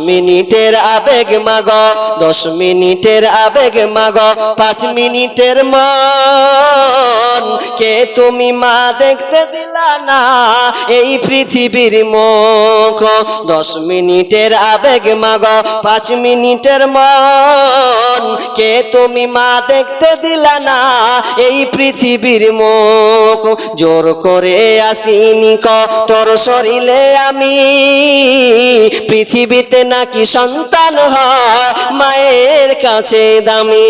মিনিটের আবেগ মাগো 10 মিনিটের আবেগ মাগো 5 মিনিটের মন কে তুমি মা দেখতে দিলা না এই পৃথিবীর মুখ 10 মিনিটের আবেগ মাগো 5 মিনিটের মন কে তুমি মা দেখতে দিলা না এই পৃথিবীর মুখ জোর করে আসিনি ক তোর শরীরে আমি পৃথিবীতে নাকি সন্তান হয় মায়ের কাছে দামি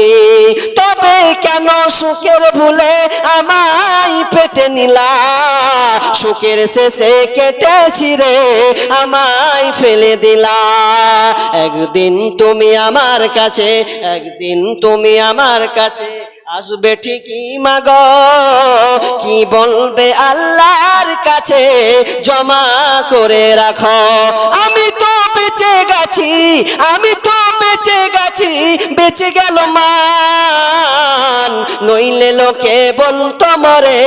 তবে কেন সুখের ভুলে আমায় পেটে নিলা সুখের শেষে কেটেছি রে আমায় ফেলে দিলা একদিন তুমি আমার কাছে একদিন তুমি আমার কাছে আসবে ঠিকই মাগো কি বলবে আল্লাহর কাছে জমা করে রাখো আমি তো বেঁচে গেছি আমি তো বেঁচে গেছি বেঁচে গেল মান নইলে লোকে বলতো মরে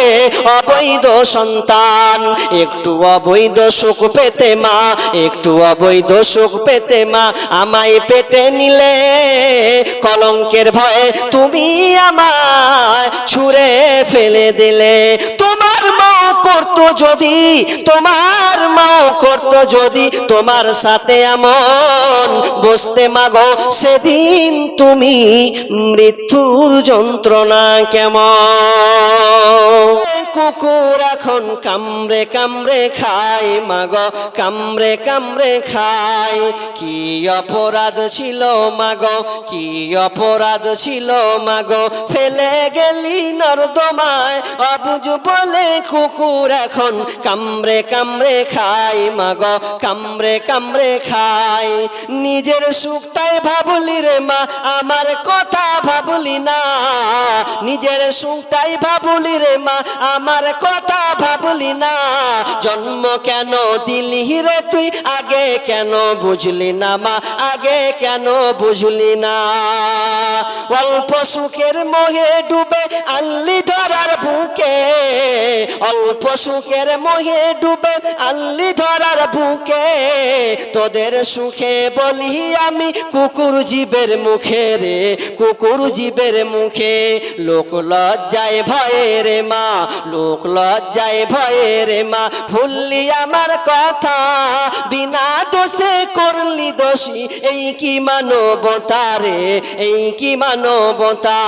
অবৈধ সন্তান একটু অবৈধ সুখ পেতে মা একটু অবৈধ সুখ পেতে মা আমায় পেটে নিলে কলঙ্কের ভয়ে তুমি আমায় ছুঁড়ে ফেলে দিলে তোমার মা করতো যদি তোমার মা করতো যদি তোমার সাথে এমন বসতে মাগো সেদিন তুমি মৃত্যুর যন্ত্রণা কেমন কুকুর এখন কামড়ে কামড়ে খায় মাগো কামড়ে কামড়ে খায় কি অপরাধ ছিল মাগো কি অপরাধ ছিল মাগো ফেলে গেলি নর্দমায় অবুঝ বলে কুকুর এখন কামড়ে কামড়ে খায় মাগো কামড়ে কামড়ে খায় নিজের সুখটাই ভাবলি রে মা আমার কথা ভাবলি না নিজের সুখটাই ভাবলি রে মা আমার কথা ভাবলি না জন্ম কেন দিলি রে তুই আগে কেন বুঝলি না মা আগে কেন বুঝলি না অল্প সুখের মোহে ডুবে আল্লি ধরার বুকে অল্প সুখের মোহে ডুবে আল্লি ধরার বুকে তোদের সুখে বলি আমি কুকুর জীবের মুখে রে কুকুর জীবের মুখে লোক লজ্জায় ভয়ে রে মা লোক লজ্জায় ভয়ে রে মা ভুললি আমার কথা বিনা দোষে করলি দোষী এই কি মানবতা রে এই কি মানবতা